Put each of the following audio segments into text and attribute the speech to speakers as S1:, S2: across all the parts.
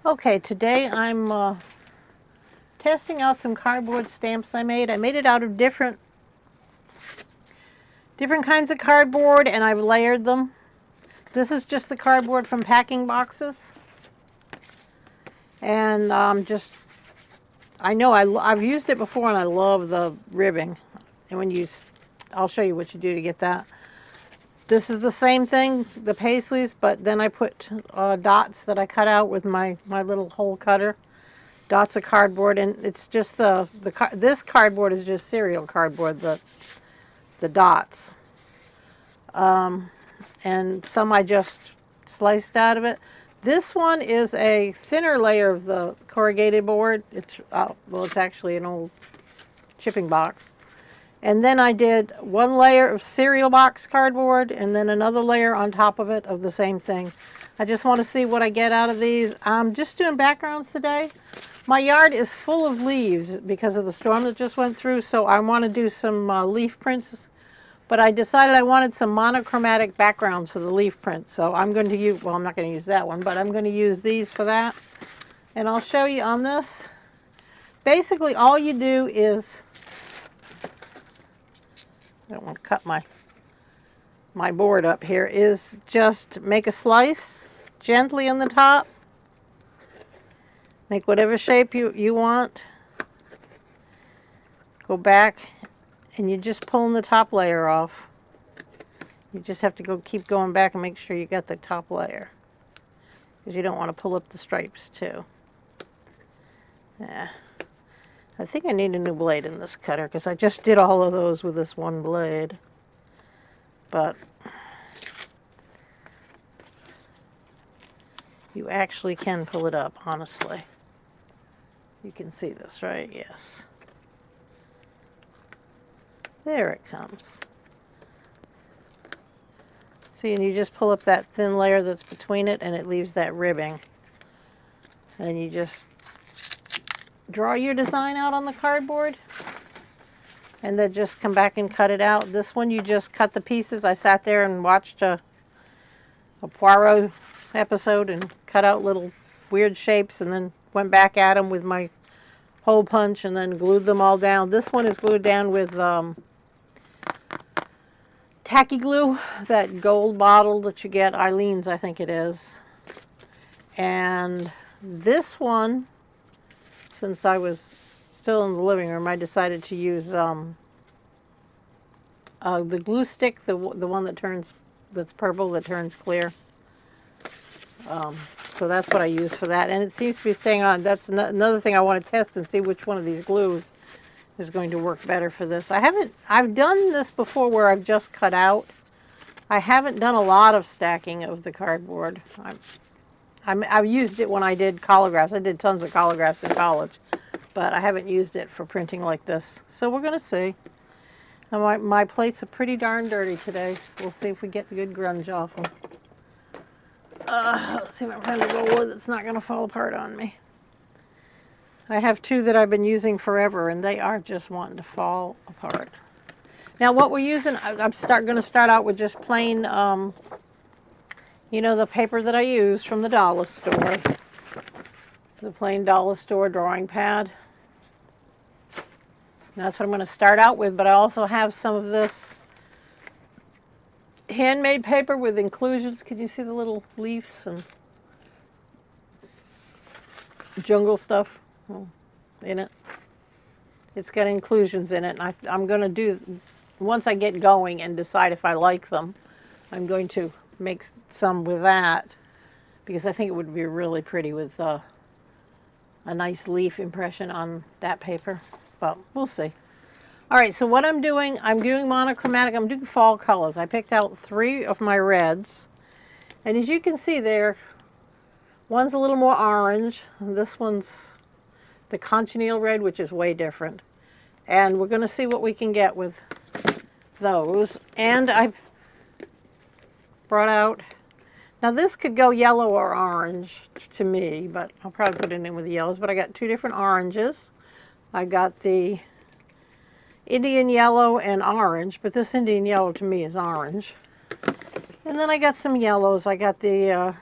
S1: Okay, today I'm testing out some cardboard stamps I made. I made it out of different kinds of cardboard, and I've layered them. This is just the cardboard from packing boxes. And I know I've used it before, and I love the ribbing. And I'll show you what you do to get that. This is the same thing, the paisleys, but then I put dots that I cut out with my little hole cutter. Dots of cardboard, and it's just this cardboard is just cereal cardboard, the dots. And some I just sliced out of it. This one is a thinner layer of the corrugated board. It's actually an old shipping box. And then I did one layer of cereal box cardboard and then another layer on top of it of the same thing. I just want to see what I get out of these. I'm just doing backgrounds today. My yard is full of leaves because of the storm that just went through, so I want to do some leaf prints. But I decided I wanted some monochromatic backgrounds for the leaf prints, so I'm going to use, well, I'm not going to use that one, but I'm going to use these for that. And I'll show you on this. Basically, all you do is, I don't want to cut my board up here, is just make a slice gently on the top. Make whatever shape you want. Go back, and you're just pulling the top layer off. You just have to keep going back and make sure you got the top layer, because you don't want to pull up the stripes too. Yeah. I think I need a new blade in this cutter because I just did all of those with this one blade. But you actually can pull it up, honestly. You can see this, right? Yes. There it comes. See, and you just pull up that thin layer that's between it, and it leaves that ribbing. And you just draw your design out on the cardboard, and then just come back and cut it out. This one, you just cut the pieces. I sat there and watched a Poirot episode and cut out little weird shapes, and then went back at them with my hole punch and then glued them all down. This one is glued down with tacky glue, that gold bottle that you get, Eileen's I think it is. And this one, since I was still in the living room, I decided to use the glue stick, the one that's purple, that turns clear. So that's what I use for that, and it seems to be staying on. That's another thing I want to test and see which one of these glues is going to work better for this. I've done this before where I've just cut out. I haven't done a lot of stacking of the cardboard. I've used it when I did collagraphs. I did tons of collagraphs in college, but I haven't used it for printing like this. So we're going to see. Now my plates are pretty darn dirty today. So we'll see if we get the good grunge off them. Let's see if I can find a roller that's not going to fall apart on me. I have two that I've been using forever, and they are just wanting to fall apart. Now what we're using, I'm going to start out with just plain, the paper that I use from the dollar store. The plain dollar store drawing pad. And that's what I'm going to start out with, but I also have some of this handmade paper with inclusions. Can you see the little leaves and jungle stuff in it? It's got inclusions in it, and I'm going to do, once I get going and decide if I like them, I'm going to make some with that, because I think it would be really pretty with a nice leaf impression on that paper. But we'll see. All right, so what I'm doing monochromatic. I'm doing fall colors. I picked out 3 of my reds. And as you can see there, one's a little more orange. This one's the cochineal red, which is way different. And we're going to see what we can get with those. And I brought out, now this could go yellow or orange to me, but I'll probably put it in with the yellows. But I got 2 different oranges. I got the Indian yellow and orange, but this Indian yellow to me is orange. And then I got some yellows. I got the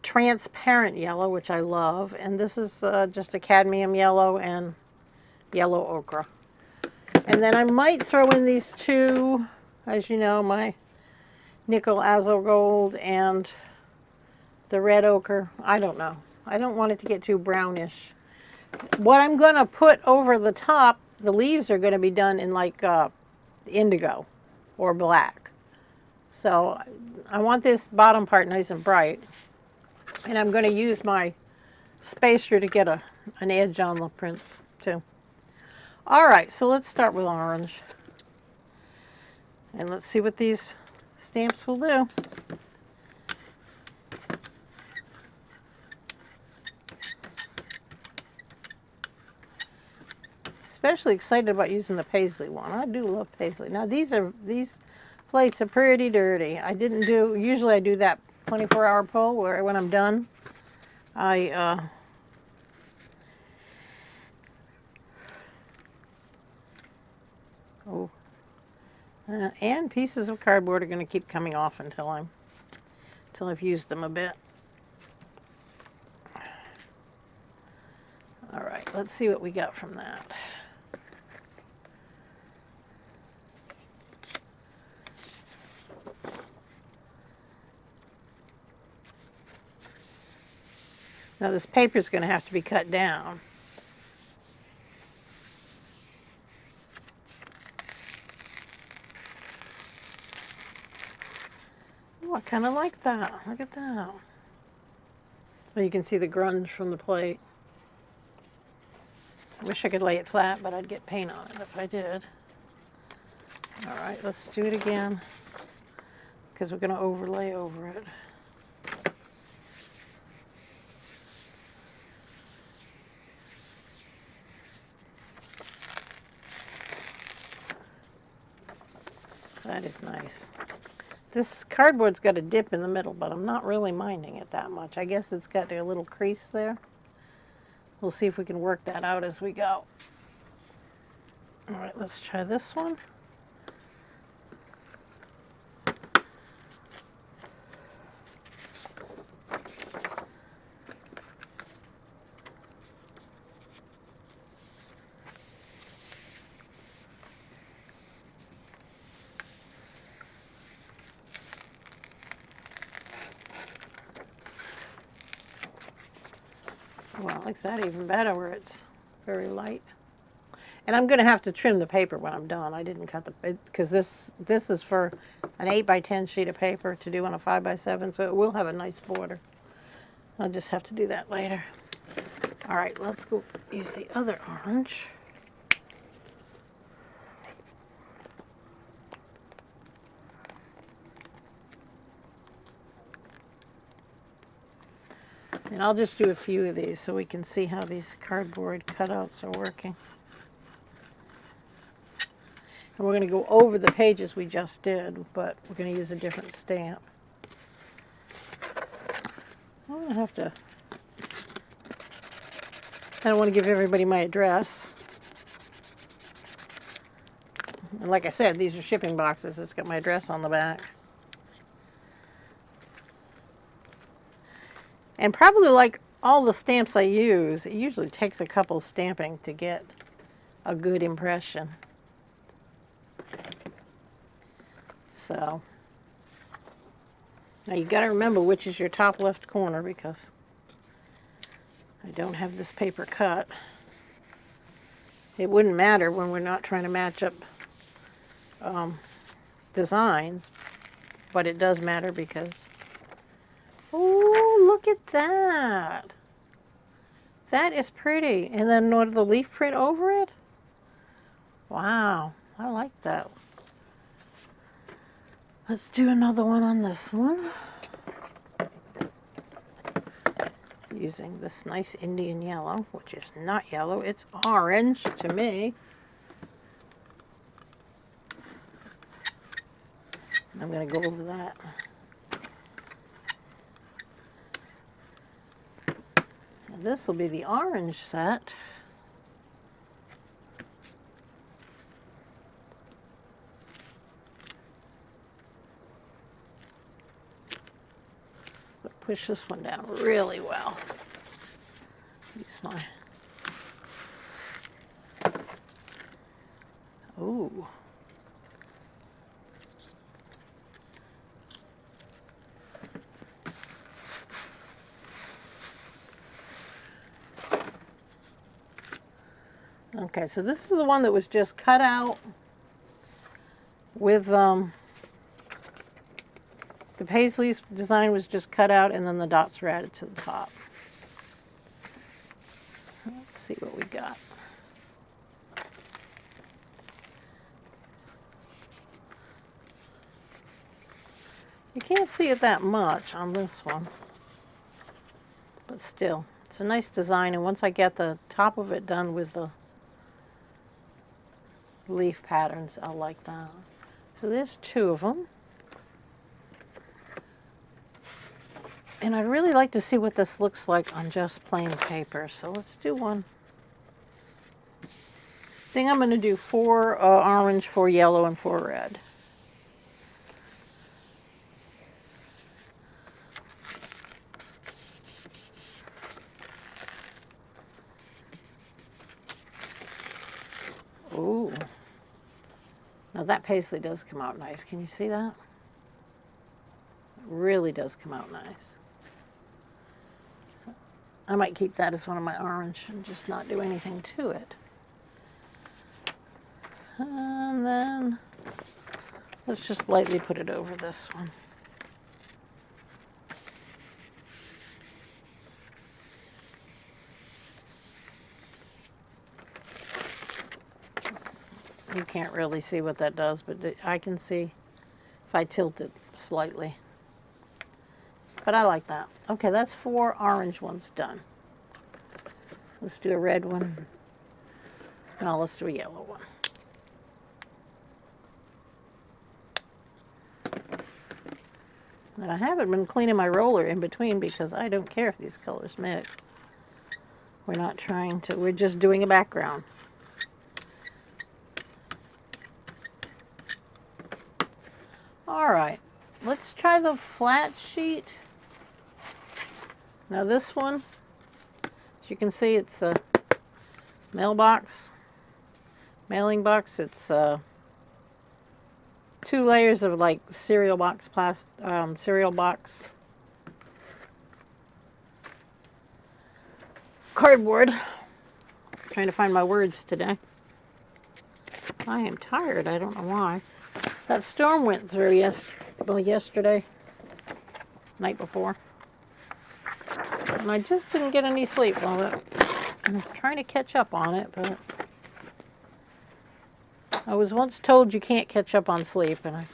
S1: transparent yellow, which I love, and this is just a cadmium yellow and yellow ochre. And then I might throw in these two, as you know, my nickel azo gold and the red ochre. I don't know. I don't want it to get too brownish. What I'm going to put over the top, the leaves are going to be done in like indigo or black. So I want this bottom part nice and bright. And I'm going to use my spacer to get an edge on the prints too. All right, so let's start with orange. And let's see what these stamps will do. Especially excited about using the paisley one. I do love paisley. Now these plates are pretty dirty. I didn't do, usually I do that 24-hour pull where when I'm done, and pieces of cardboard are going to keep coming off until I've used them a bit. All right, let's see what we got from that. Now this paper is going to have to be cut down. Oh, I kind of like that. Look at that. So you can see the grunge from the plate. I wish I could lay it flat, but I'd get paint on it if I did. All right, let's do it again because we're going to overlay over it. That is nice. This cardboard's got a dip in the middle, but I'm not really minding it that much. I guess it's got a little crease there. We'll see if we can work that out as we go. All right, let's try this one. Well, I like that even better where it's very light. And I'm going to have to trim the paper when I'm done. I didn't cut the, because this is for an 8x10 sheet of paper to do on a 5x7, so it will have a nice border. I'll just have to do that later. All right, let's go use the other orange. And I'll just do a few of these so we can see how these cardboard cutouts are working. And we're going to go over the pages we just did, but we're going to use a different stamp. I'm going to have to, I don't want to give everybody my address. And like I said, these are shipping boxes. It's got my address on the back. And probably like all the stamps I use, it usually takes a couple stamping to get a good impression. So, now you got to remember which is your top left corner because I don't have this paper cut. It wouldn't matter when we're not trying to match up designs, but it does matter because, oh, look at that. That is pretty. And then the leaf print over it. Wow, I like that. Let's do another one on this one. Using this nice Indian yellow, which is not yellow, it's orange to me. I'm going to go over that. And this will be the orange set. push this one down really well. Use my, ooh. Okay, so this is the one that was just cut out with, the Paisley's design was just cut out and then the dots were added to the top. Let's see what we got. You can't see it that much on this one, but still, it's a nice design, and once I get the top of it done with the leaf patterns, I'll like that. So there's 2 of them. And I'd really like to see what this looks like on just plain paper. So let's do one. I think I'm going to do 4 orange, 4 yellow, and 4 red. Ooh. Now that paisley does come out nice. Can you see that? It really does come out nice. So I might keep that as one of my orange and just not do anything to it. And then let's just lightly put it over this one. You can't really see what that does, but I can see if I tilt it slightly. But I like that. Okay, that's 4 orange ones done. Let's do a red one. No, let's do a yellow one. And I haven't been cleaning my roller in between because I don't care if these colors mix. We're not trying to, we're just doing a background. All right, let's try the flat sheet. Now this one, as you can see, it's a mailbox, mailing box. It's 2 layers of like cereal box cardboard. Trying to find my words today. I am tired. I don't know why. That storm went through yesterday, night before, and I just didn't get any sleep while it. I was trying to catch up on it, but I was once told you can't catch up on sleep, and I'm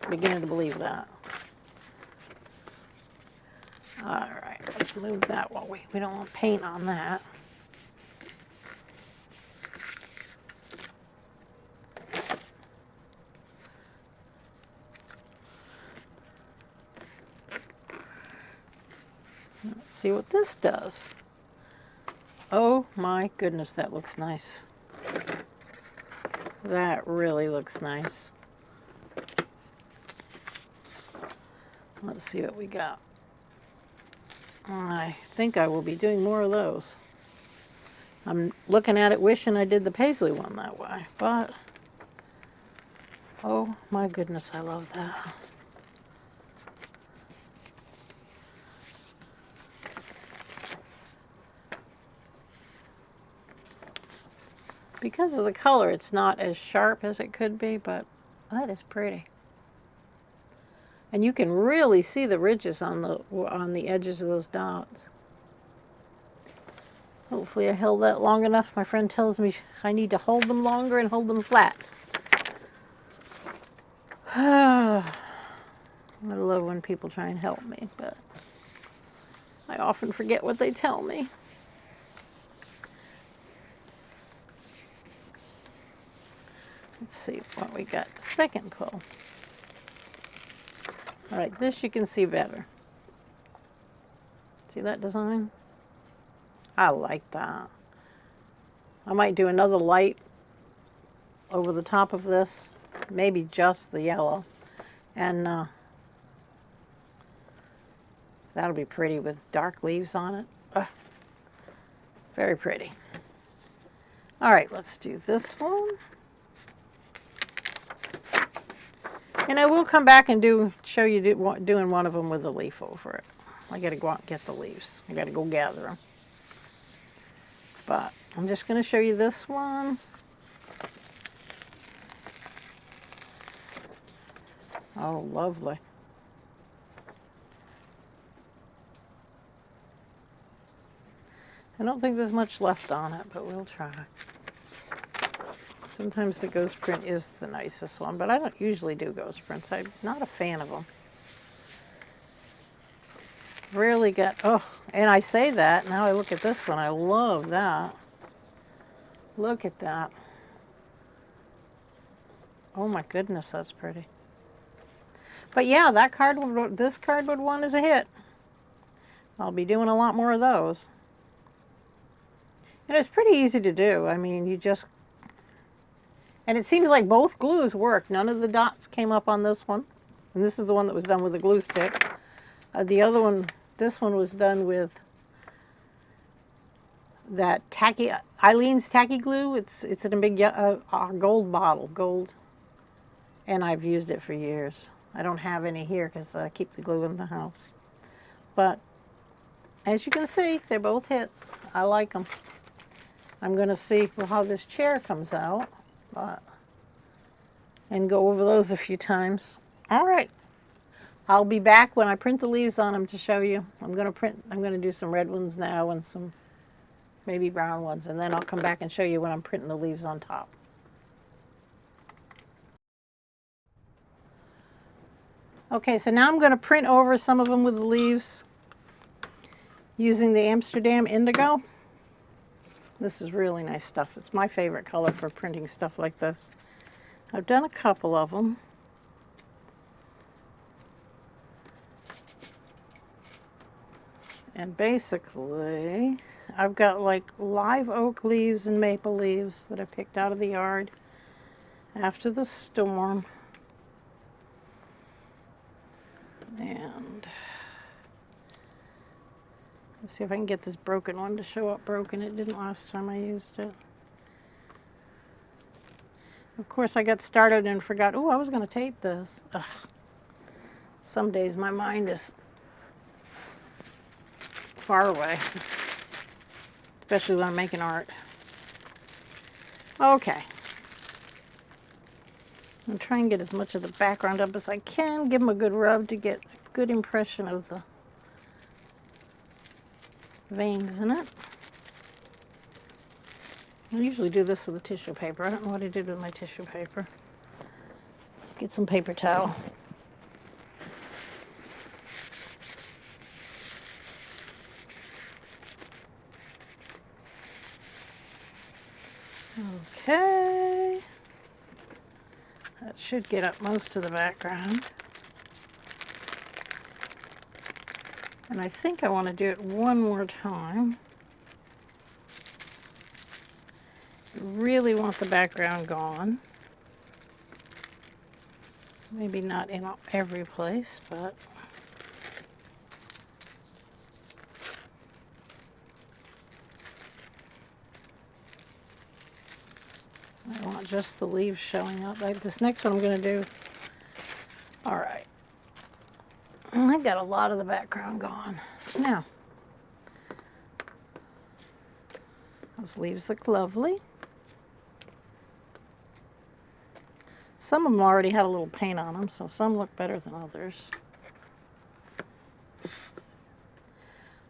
S1: beginning to believe that. All right, let's move that while we don't want paint on that. Let's see what this does. Oh my goodness, that looks nice. That really looks nice. Let's see what we got. I think I will be doing more of those. I'm looking at it wishing I did the paisley one that way, but oh my goodness, I love that. Because of the color, it's not as sharp as it could be, but that is pretty. And you can really see the ridges on the edges of those dots. Hopefully I held that long enough. My friend tells me I need to hold them longer and hold them flat. I love when people try and help me, but I often forget what they tell me. Let's see what we got. Second pull. All right, this you can see better. See that design? I like that. I might do another light over the top of this, maybe just the yellow, and That'll be pretty with dark leaves on it. Ugh, very pretty. All right, let's do this one. And I will come back and show you doing one of them with a leaf over it. I got to go out and get the leaves. I got to go gather them. But I'm just going to show you this one. Oh, lovely. I don't think there's much left on it, but we'll try. Sometimes the ghost print is the nicest one, but I don't usually do ghost prints. I'm not a fan of them. Really got, oh, and I say that, now I look at this one. I love that. Look at that. Oh my goodness, that's pretty. But yeah, this cardboard one is a hit. I'll be doing a lot more of those. And it's pretty easy to do. I mean, and it seems like both glues work. None of the dots came up on this one. And this is the one that was done with a glue stick. The other one, this one was done with that Eileen's tacky glue. It's in a big gold bottle, gold. And I've used it for years. I don't have any here because I keep the glue in the house. But as you can see, they're both hits. I like them. I'm going to see how this chair comes out, and go over those a few times. All right. I'll be back when I print the leaves on them to show you. I'm going to do some red ones now and some maybe brown ones, and then I'll come back and show you when I'm printing the leaves on top. Okay, so now I'm going to print over some of them with the leaves using the Amsterdam Indigo. This is really nice stuff. It's my favorite color for printing stuff like this. I've done a couple of them. And basically, I've got like live oak leaves and maple leaves that I picked out of the yard after the storm. And let's see if I can get this broken one to show up broken. It didn't last time I used it. Of course, I got started and forgot, oh, I was going to tape this. Ugh. Some days my mind is far away, especially when I'm making art. Okay. I'm trying to get as much of the background up as I can, give them a good rub to get a good impression of the veins in it. I usually do this with a tissue paper. I don't know what I did with my tissue paper. Get some paper towel. Okay. That should get up most of the background. And I think I want to do it one more time. Really want the background gone. Maybe not in every place, but I want just the leaves showing up. Like this next one I'm going to do. All right. I got a lot of the background gone. Now, those leaves look lovely. Some of them already had a little paint on them, so some look better than others.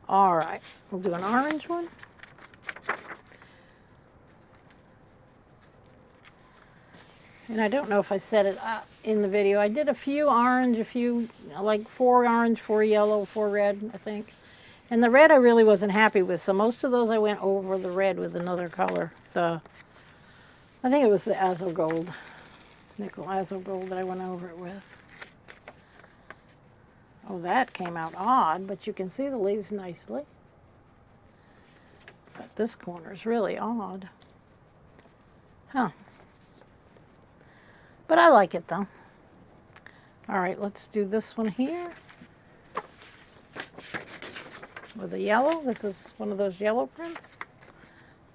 S1: All right, we'll do an orange one. And I don't know if I said it in the video. I did a few orange, like 4 orange, 4 yellow, 4 red, I think. And the red I really wasn't happy with, so most of those I went over the red with another color. I think it was the Azo Gold, nickel Azo Gold that I went over it with. Oh, that came out odd, but you can see the leaves nicely. But this corner is really odd. Huh. But I like it though. All right, let's do this one here. with the yellow. This is one of those yellow prints.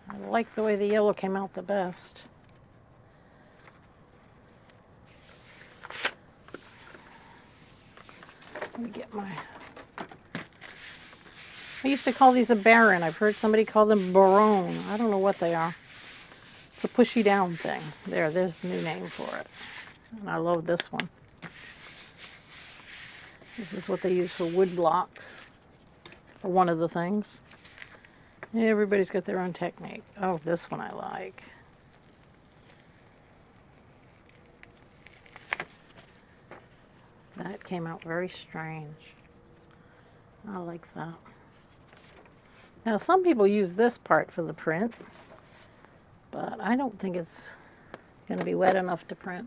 S1: I like the way the yellow came out the best. Let me get my... I used to call these a Baron. I've heard somebody call them Baron. I don't know what they are. It's a pushy down thing. There's the new name for it. And I love this one. This is what they use for wood blocks. Or one of the things. Everybody's got their own technique. Oh, this one I like. That came out very strange. I like that. Now, some people use this part for the print, but I don't think it's going to be wet enough to print.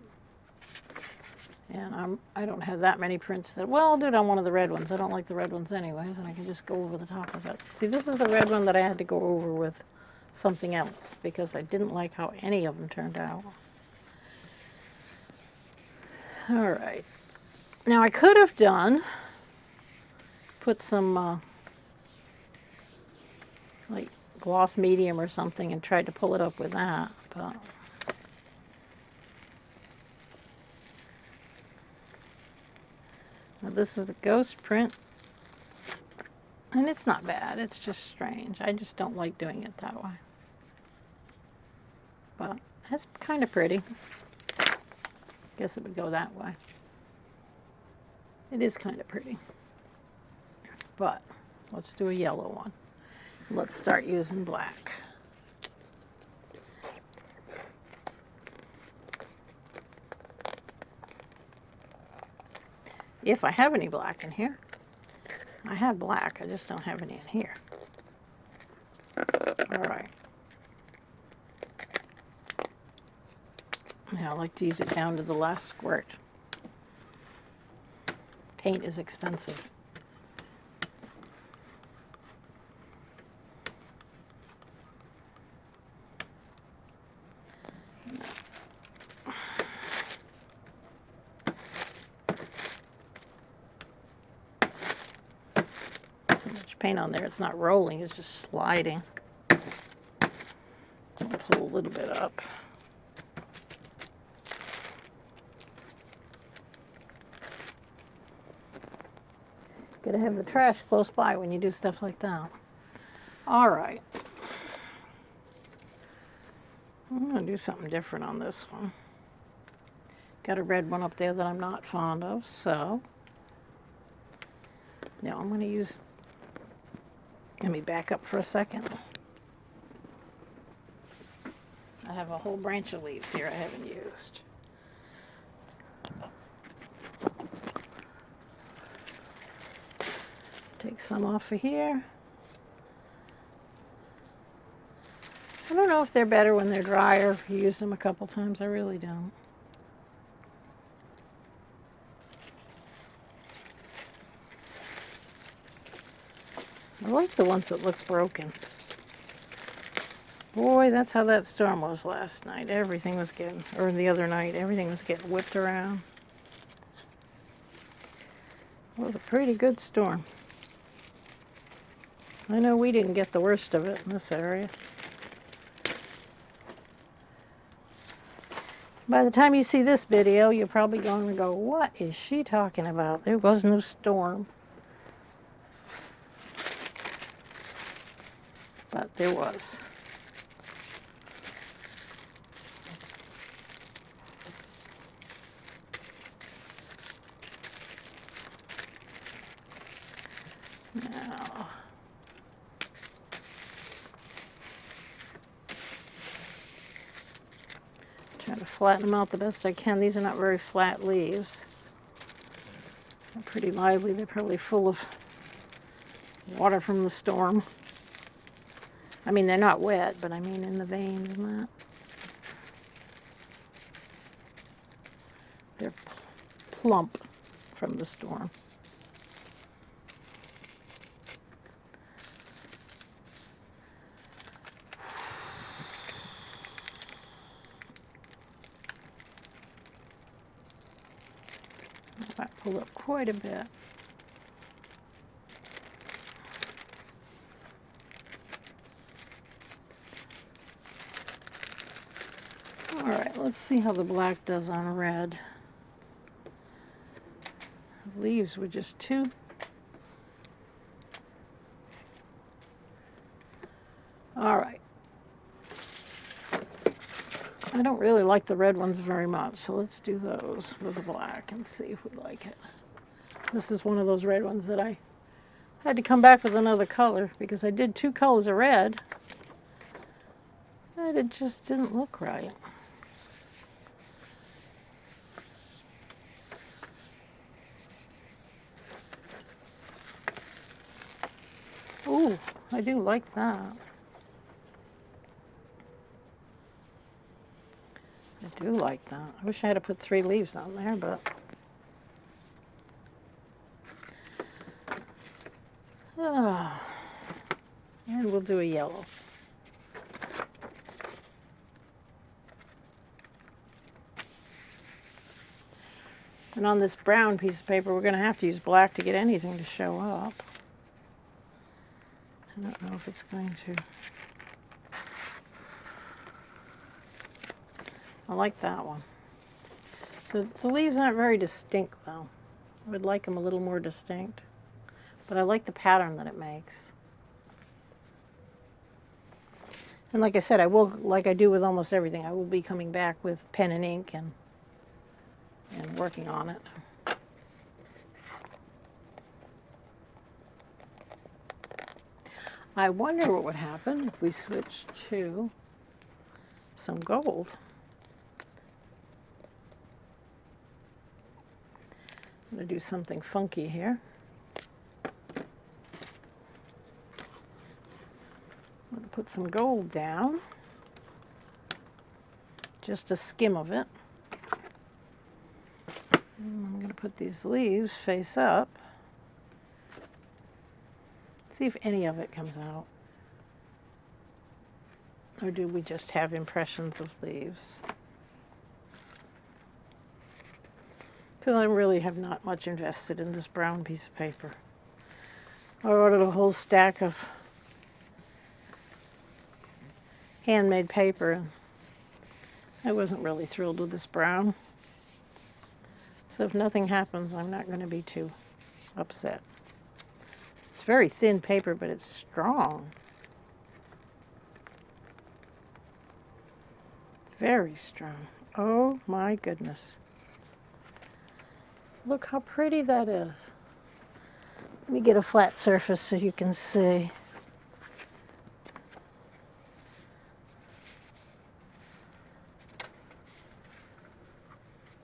S1: And I don't have that many prints that, well, I'll do it on one of the red ones. I don't like the red ones anyways, and I can just go over the top of it. See, this is the red one that I had to go over with something else because I didn't like how any of them turned out. All right. Now, I could have put some like gloss medium or something and tried to pull it up with that, but now this is the ghost print, and it's not bad. It's just strange. I just don't like doing it that way, but that's kind of pretty. Guess it would go that way. It is kind of pretty, but let's do a yellow one. Let's start using black. If I have any black in here. I have black, I just don't have any in here. All right. Now I like to use it down to the last squirt. Paint is expensive. Paint on there, it's not rolling, it's just sliding. I'll pull a little bit up. Gotta have the trash close by when you do stuff like that. All right. I'm gonna do something different on this one. Got a red one up there that I'm not fond of, so now I'm gonna use, let me back up for a second. I have a whole branch of leaves here I haven't used. Take some off of here. I don't know if they're better when they're drier, if you use them a couple times. I really don't. I like the ones that look broken. Boy, that's how that storm was last night. Everything was getting, or the other night, everything was getting whipped around. It was a pretty good storm. I know we didn't get the worst of it in this area. By the time you see this video, you're probably going to go, what is she talking about? There was no storm. But there was. Now, try to flatten them out the best I can. These are not very flat leaves. They're pretty lively. They're probably full of water from the storm. I mean, they're not wet, but I mean in the veins and that. They're plump from the storm. I pulled up quite a bit. All right, let's see how the black does on red. The leaves were just two. All right. I don't really like the red ones very much, so let's do those with the black and see if we like it. This is one of those red ones that I had to come back with another color because I did two colors of red and it just didn't look right. Ooh, I do like that. I do like that. I wish I had to put 3 leaves on there, but and we'll do a yellow. And on this brown piece of paper, we're going to have to use black to get anything to show up. I don't know if it's going to. I like that one. The leaves aren't very distinct, though. I would like them a little more distinct. But I like the pattern that it makes. And like I said, I will, like I do with almost everything, I will be coming back with pen and ink and working on it. I wonder what would happen if we switched to some gold. I'm going to do something funky here. I'm going to put some gold down, just a skim of it. And I'm going to put these leaves face up. See if any of it comes out. Or do we just have impressions of leaves? Because I really have not much invested in this brown piece of paper. I ordered a whole stack of handmade paper, and I wasn't really thrilled with this brown. So if nothing happens, I'm not going to be too upset. It's very thin paper, but it's strong. Very strong. Oh my goodness. Look how pretty that is. Let me get a flat surface so you can see.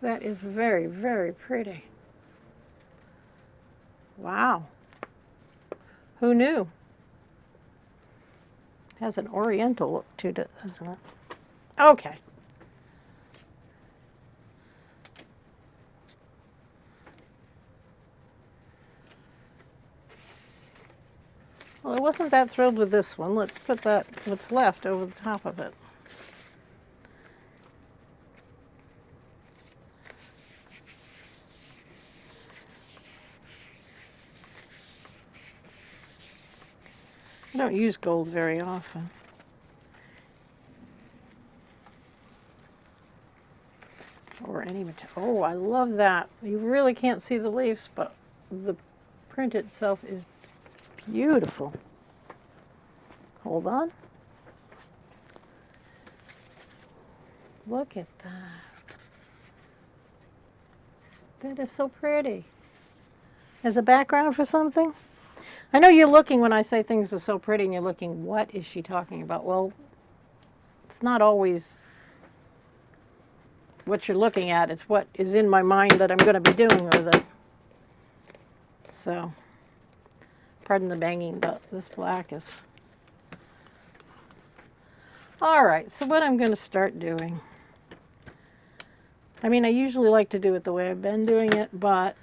S1: That is very, very pretty. Wow. Who knew? Has an oriental look to it, doesn't it? Okay. Well, I wasn't that thrilled with this one. Let's put that, what's left, over the top of it. I don't use gold very often. Or any material. Oh, I love that. You really can't see the leaves, but the print itself is beautiful. Hold on. Look at that. That is so pretty. As a background for something? I know you're looking when I say things are so pretty and you're looking, what is she talking about? Well, it's not always what you're looking at. It's what is in my mind that I'm going to be doing with it. So, pardon the banging, but this black is... All right, so what I'm going to start doing... I mean, I usually like to do it the way I've been doing it, but...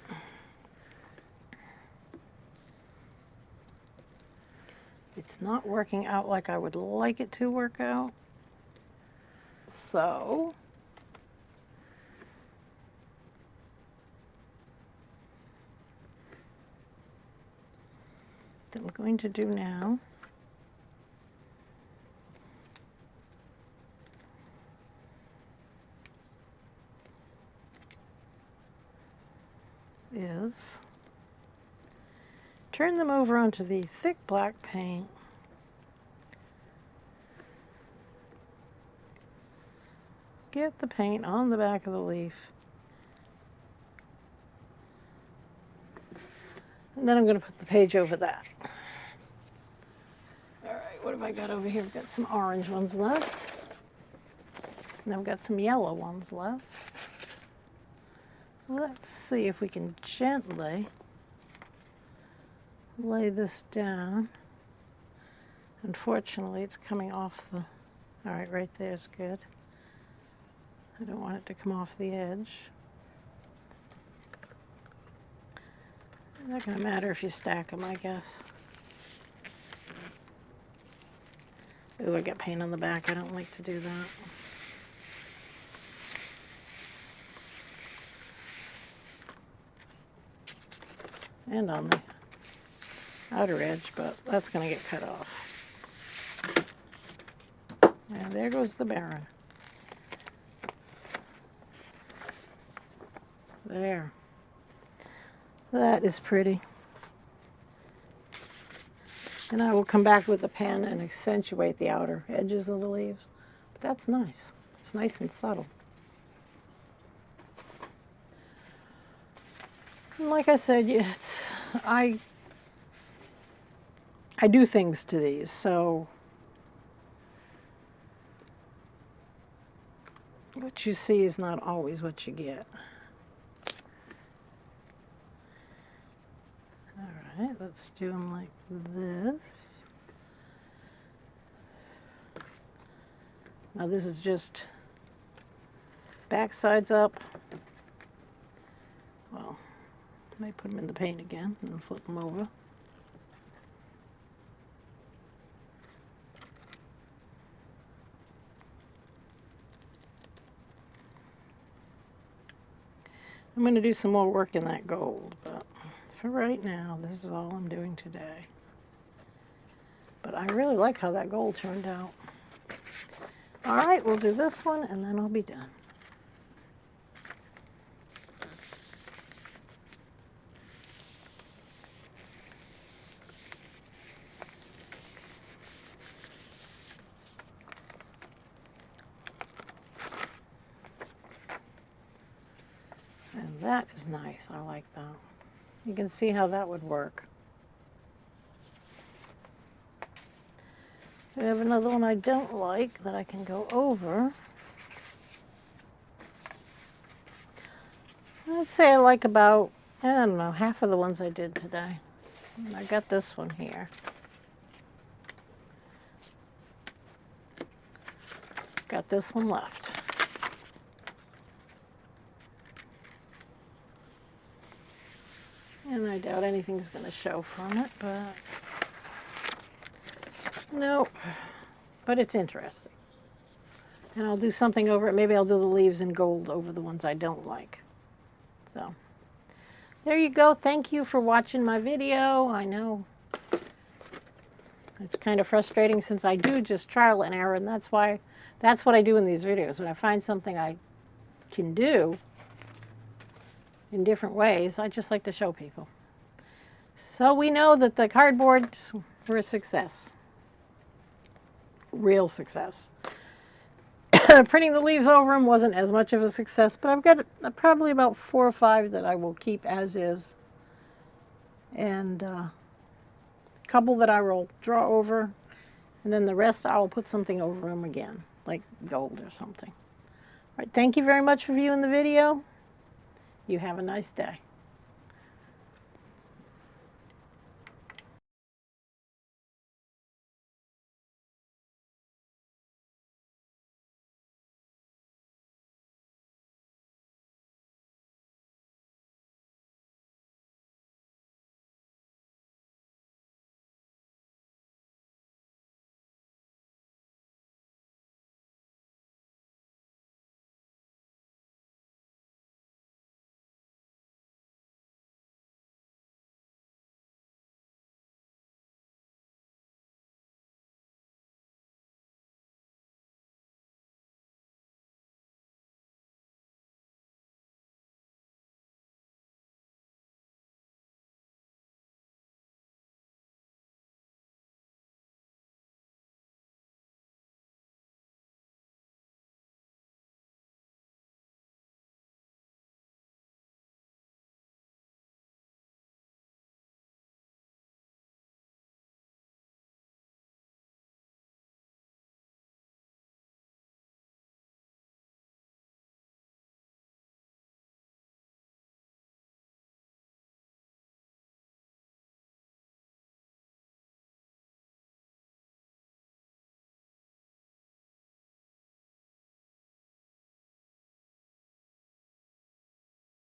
S1: it's not working out like I would like it to work out. So... what I'm going to do now is turn them over onto the thick black paint. Get the paint on the back of the leaf. And then I'm going to put the page over that. All right, what have I got over here? I've got some orange ones left. And I've got some yellow ones left. Let's see if we can gently lay this down. Unfortunately, it's coming off the... All right there's good. I don't want it to come off the edge. It's not going to matter if you stack them, I guess. Ooh, I got paint on the back. I don't like to do that. And on the outer edge, but that's going to get cut off. And there goes the Baron. There. That is pretty. And I will come back with the pen and accentuate the outer edges of the leaves. But that's nice. It's nice and subtle. And like I said, I do things to these, so what you see is not always what you get. All right, let's do them like this. Now this is just back sides up. Well, I might put them in the paint again and flip them over. I'm going to do some more work in that gold, but for right now, this is all I'm doing today. But I really like how that gold turned out. All right, we'll do this one, and then I'll be done. And that is nice. I like that. You can see how that would work. I have another one I don't like that I can go over. I'd say I like about, I don't know, half of the ones I did today. And I got this one here. Got this one left. And I doubt anything's going to show from it, but nope. But it's interesting. And I'll do something over it. Maybe I'll do the leaves in gold over the ones I don't like. So, there you go. Thank you for watching my video. I know it's kind of frustrating since I do just trial and error, and that's what I do in these videos. When I find something I can do in different ways, I just like to show people. So we know that the cardboards were a success. Real success. Printing the leaves over them wasn't as much of a success, but I've got probably about 4 or 5 that I will keep as is. And a couple that I will draw over, and then the rest I will put something over them again, like gold or something. All right, thank you very much for viewing the video. You have a nice day.